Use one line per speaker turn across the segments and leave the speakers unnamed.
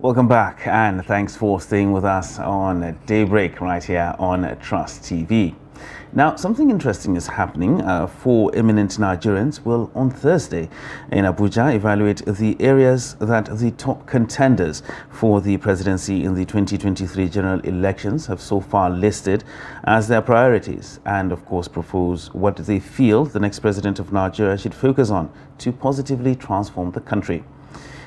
Welcome back, and thanks for staying with us on Daybreak right here on Trust TV. Now, something interesting is happening. Four eminent Nigerians will, on Thursday in Abuja, evaluate the areas that the top contenders for the presidency in the 2023 general elections have so far listed as their priorities, and of course propose what they feel the next president of Nigeria should focus on to positively transform the country.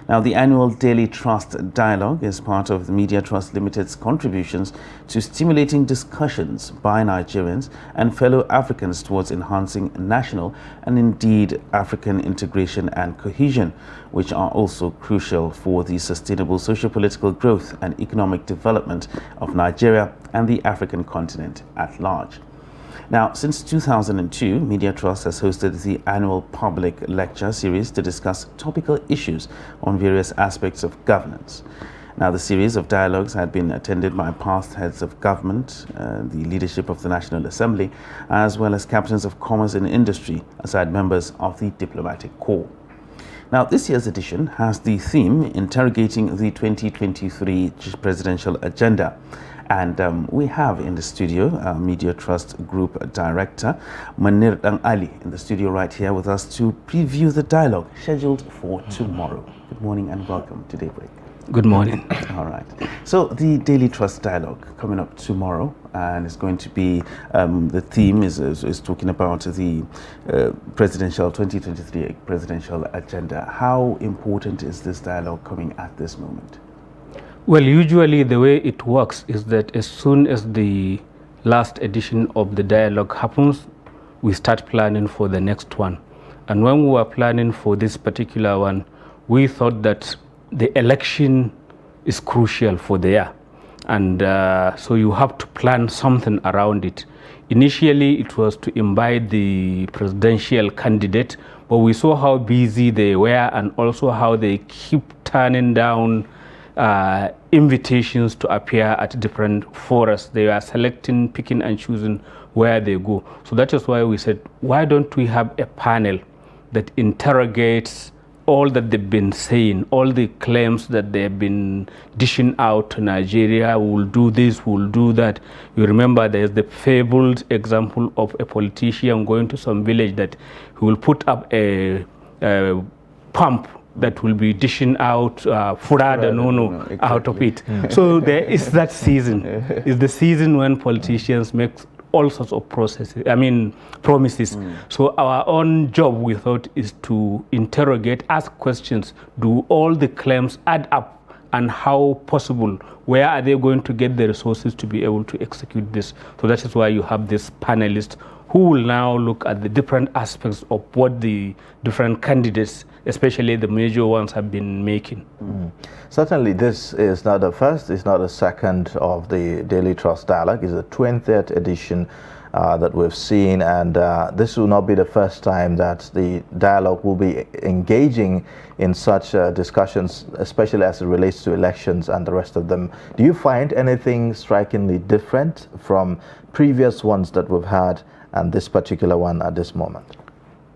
Now, the annual Daily Trust Dialogue is part of the Media Trust Limited's contributions to stimulating discussions by Nigerians and fellow Africans towards enhancing national and indeed African integration and cohesion, which are also crucial for the sustainable socio-political growth and economic development of Nigeria and the African continent at large. Now, since 2002, Media Trust has hosted the annual public lecture series to discuss topical issues on various aspects of governance. Now, the series of dialogues had been attended by past heads of government, the leadership of the National Assembly, as well as captains of commerce and industry, aside members of the diplomatic corps. Now, this year's edition has the theme interrogating the 2023 presidential agenda. And we have in the studio Media Trust Group Director Manir Ali in the studio right here with us to preview the dialogue scheduled for tomorrow. Good morning and welcome to Daybreak.
Good morning.
All right. So the Daily Trust Dialogue coming up tomorrow, and it's going to be, the theme is talking about the presidential 2023 presidential agenda. How important is this dialogue coming at this moment?
Well, usually the way it works is that as soon as the last edition of the dialogue happens, we start planning for the next one. And when we were planning for this particular one, we thought that the election is crucial for the year. And so you have to plan something around it. Initially, it was to invite the presidential candidate, but we saw how busy they were and also how they keep turning down invitations to appear at different forums. They are selecting, picking and choosing where they go. So that is why we said, why don't we have a panel that interrogates all that they've been saying, all the claims that they've been dishing out to Nigeria, we'll do this, we'll do that. You remember there's the fabled example of a politician going to some village that he will put up a pump that will be dishing out furada nono exactly. Out of it. So there is that season. It's the season when politicians make all sorts of promises. So our own job, we thought, is to interrogate, ask questions. Do all the claims add up? And how possible? Where are they going to get the resources to be able to execute this? So that is why you have this panelist who will now look at the different aspects of what the different candidates, especially the major ones, have been making.
Certainly this is not the first, it's not the second of the Daily Trust Dialogue. It's the 20th edition that we've seen, and this will not be the first time that the dialogue will be engaging in such discussions, especially as it relates to elections and the rest of them. Do you find anything strikingly different from previous ones that we've had and this particular one at this moment?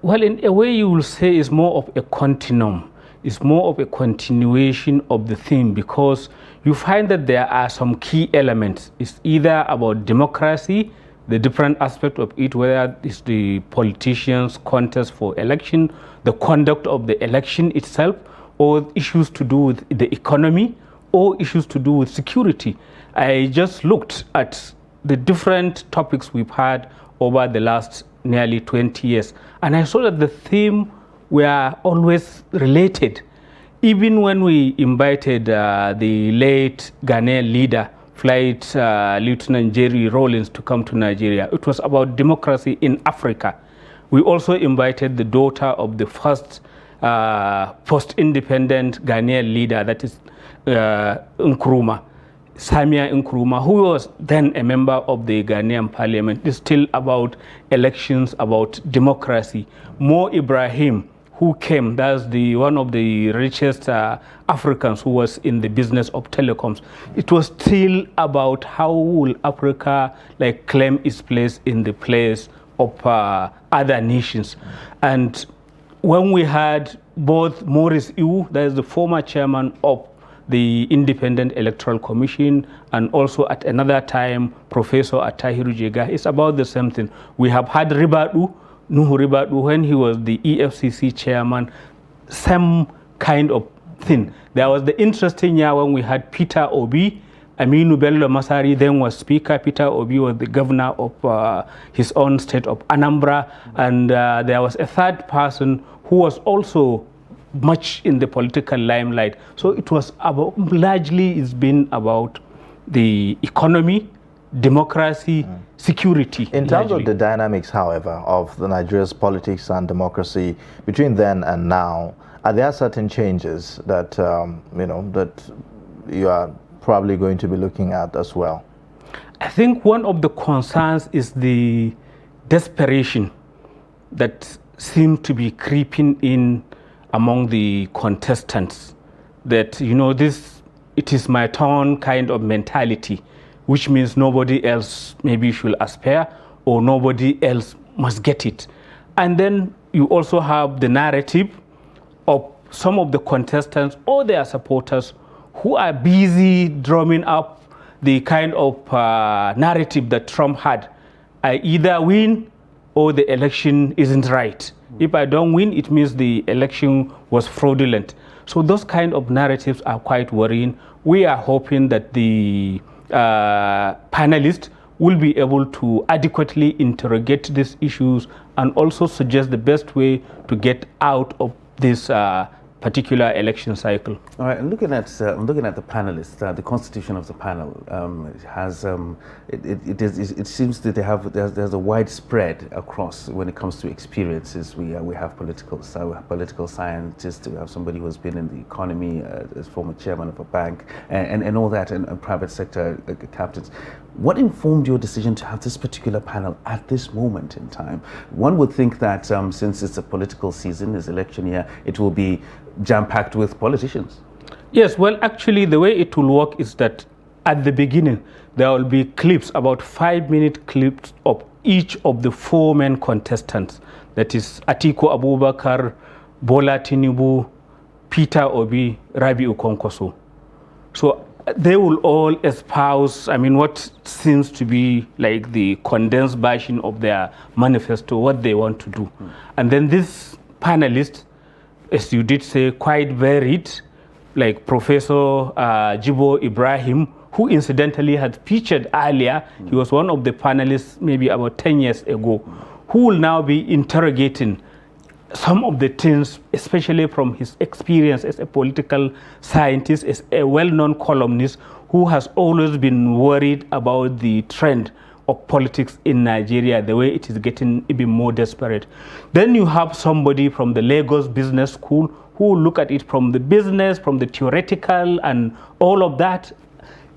Well, in a way you will say it's more of a continuum. It's more of a continuation of the theme, because you find that there are some key elements. It's either about democracy, the different aspect of it, whether it's the politicians' contest for election, the conduct of the election itself, or issues to do with the economy, or issues to do with security. I just looked at the different topics we've had over the last nearly 20 years, and I saw that the theme were always related. Even when we invited the late Ghanaian leader, Flight Lieutenant Jerry Rawlings, to come to Nigeria, it was about democracy in Africa. We also invited the daughter of the first post-independent Ghanaian leader, that is Nkrumah, Samia Nkrumah, who was then a member of the Ghanaian parliament. It's still about elections, about democracy. Mo Ibrahim, who came, that's one of the richest Africans who was in the business of telecoms. It was still about how will Africa claim its place in the place of other nations. And when we had both Maurice Iwu, that is the former chairman of the Independent Electoral Commission, and also at another time, Professor Atahiru Jega. It's about the same thing. We have had Nuhu Ribadu, when he was the EFCC chairman, same kind of thing. There was the interesting year when we had Peter Obi. Aminu Bello Masari then was speaker. Peter Obi was the governor of his own state of Anambra. And there was a third person who was also much in the political limelight. So it was about, largely it's been about the economy, democracy, security.
In terms of the dynamics, however, of the Nigeria's politics and democracy between then and now, are there certain changes that that you are probably going to be looking at as well?
I think one of the concerns is the desperation that seems to be creeping in among the contestants, that it is my turn kind of mentality, which means nobody else maybe should aspire or nobody else must get it. And then you also have the narrative of some of the contestants or their supporters who are busy drumming up the kind of narrative that Trump had. I either win or the election isn't right. If I don't win, it means the election was fraudulent. So those kind of narratives are quite worrying. We are hoping that the panelists will be able to adequately interrogate these issues and also suggest the best way to get out of this particular election cycle.
All right, and looking at the panelists, the constitution of the panel has it seems that there's a widespread across when it comes to experiences. We have political scientists, we have somebody who has been in the economy, as former chairman of a bank, and all that, and private sector captains. What informed your decision to have this particular panel at this moment in time? One would think that since it's a political season, it's election year, it will be jam-packed with politicians.
Yes, well, actually, the way it will work is that at the beginning, there will be clips, about 5-minute clips of each of the 4 main contestants. That is Atiku Abubakar, Bola Tinubu, Peter Obi, Rabiu Kwankwaso. So they will all espouse, what seems to be like the condensed version of their manifesto, what they want to do. And then this panelist, as you did say, quite varied, like Professor Jibo Ibrahim, who incidentally had featured earlier. He was one of the panelists maybe about 10 years ago, who will now be interrogating some of the things, especially from his experience as a political scientist, as a well-known columnist who has always been worried about the trend of politics in Nigeria, the way it is getting even more desperate. Then you have somebody from the Lagos Business School who will look at it from the business, from the theoretical and all of that.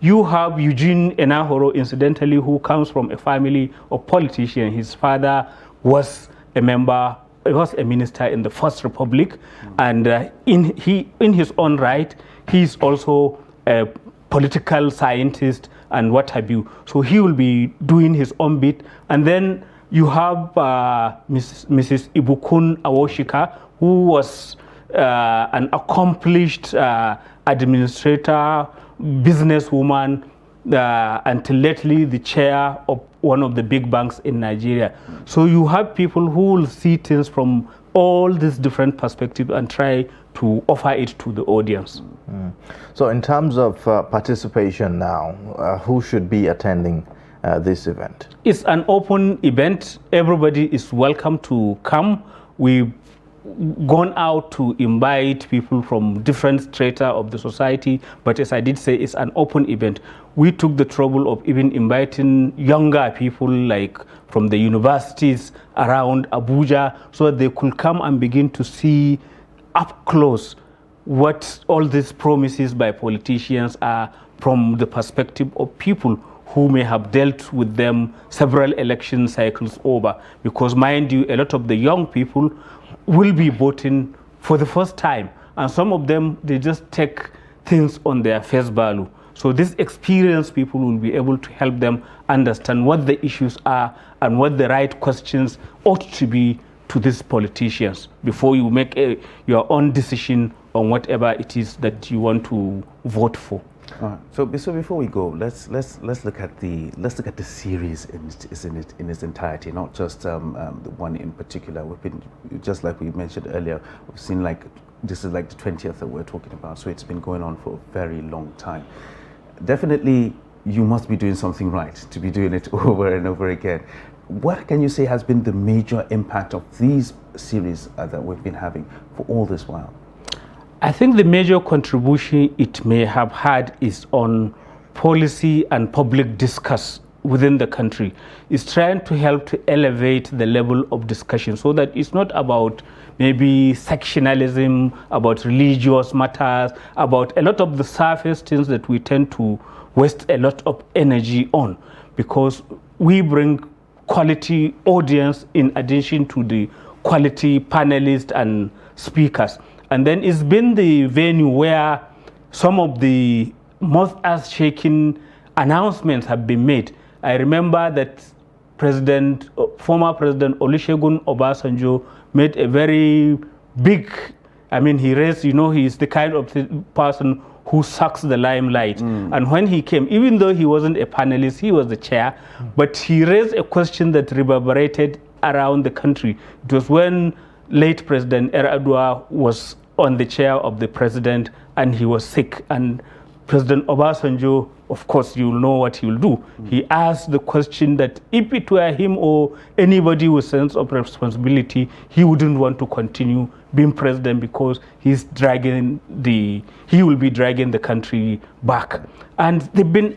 You have Eugene Enahoro, incidentally, who comes from a family of politicians. His father was a minister in the First Republic, and in his own right, he's also a political scientist and what have you. So he will be doing his own bit. And then you have Mrs. Ibukun Awoshika, who was an accomplished administrator, businesswoman, until lately the chair of one of the big banks in Nigeria. So you have people who will see things from all these different perspectives and try to offer it to the audience.
So in terms of participation now, who should be attending this event?
It's an open event. Everybody is welcome to come. We've gone out to invite people from different strata of the society, but as I did say, it's an open event. We took the trouble of even inviting younger people, like from the universities around Abuja, so that they could come and begin to see up close what all these promises by politicians are from the perspective of people who may have dealt with them several election cycles over. Because mind you, a lot of the young people will be voting for the first time, and some of them, they just take things on their face value. So these experienced people will be able to help them understand what the issues are and what the right questions ought to be to these politicians before you make your own decision on whatever it is that you want to vote for.
So before we go, let's look at the series in its entirety, not just the one in particular. We've been, just like we mentioned earlier, we've seen like this is like the 20th that we're talking about, so it's been going on for a very long time. Definitely, you must be doing something right to be doing it over and over again. What can you say has been the major impact of these series that we've been having for all this while?
I think the major contribution it may have had is on policy and public discourse within the country. It's trying to help to elevate the level of discussion so that it's not about maybe sectionalism, about religious matters, about a lot of the surface things that we tend to waste a lot of energy on, because we bring quality audience in addition to the quality panelists and speakers. And then it's been the venue where some of the most earth-shaking announcements have been made. I remember that former President Olusegun Obasanjo made a very big, he raised, he's the kind of person who sucks the limelight. And when he came, even though he wasn't a panelist, he was the chair, but he raised a question that reverberated around the country. It was when late President Yar'Adua was on the chair of the president and he was sick, and President Obasanjo, of course, you'll know what he will do. He asked the question that if it were him or anybody with sense of responsibility, he wouldn't want to continue being president because he will be dragging the country back. And there've been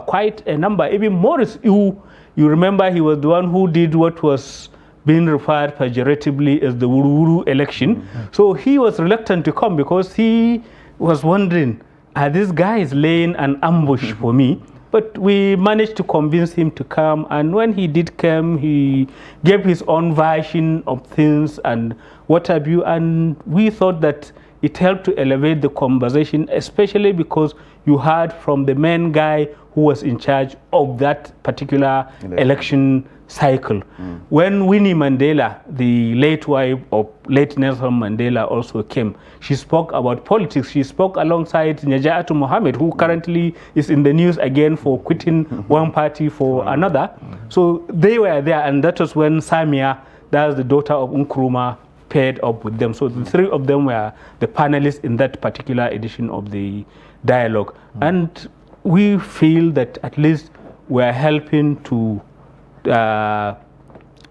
quite a number. Even Morris, you remember he was the one who did what was being referred pejoratively as the Wuru election. So he was reluctant to come because he was wondering, are these guys laying an ambush for me? But we managed to convince him to come, and when he did come, he gave his own version of things and what have you, and we thought that it helped to elevate the conversation, especially because you heard from the main guy who was in charge of that particular election cycle. When Winnie Mandela, the late wife of late Nelson Mandela, also came, she spoke about politics. She spoke alongside Naja'atu Mohammed, who currently is in the news again for quitting one party for another. So they were there, and that was when Samia, that's the daughter of Nkrumah, paired up with them. So the three of them were the panelists in that particular edition of the dialogue. And we feel that at least we're helping to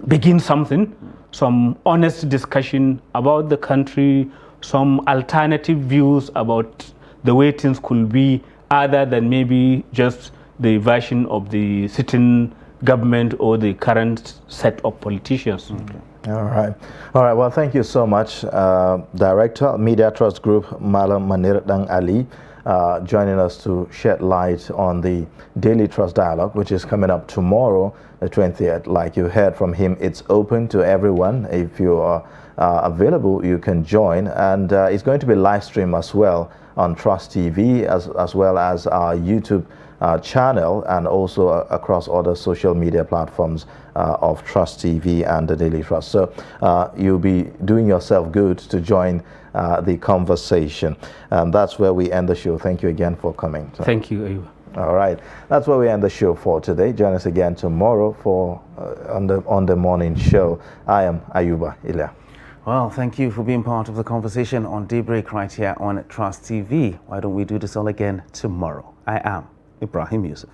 begin some honest discussion about the country, some alternative views about the way things could be, other than maybe just the version of the sitting government or the current set of politicians.
All right. Well, thank you so much, Director, Media Trust Group, Malam Manir Dang Ali, joining us to shed light on the Daily Trust Dialogue, which is coming up tomorrow, the 20th. Like you heard from him, it's open to everyone. If you are available, you can join, and it's going to be live streamed as well on Trust TV, as well as our YouTube channel, and also across other social media platforms of Trust TV and the Daily Trust. So you'll be doing yourself good to join the conversation. That's where we end the show. Thank you again for coming.
Thank you, Ayuba.
All right, that's where we end the show for today. Join us again tomorrow for on the morning show. I am Ayuba Ilya.
Well, thank you for being part of the conversation on Daybreak right here on Trust TV. Why don't we do this all again tomorrow? I am Ibrahim Yusuf.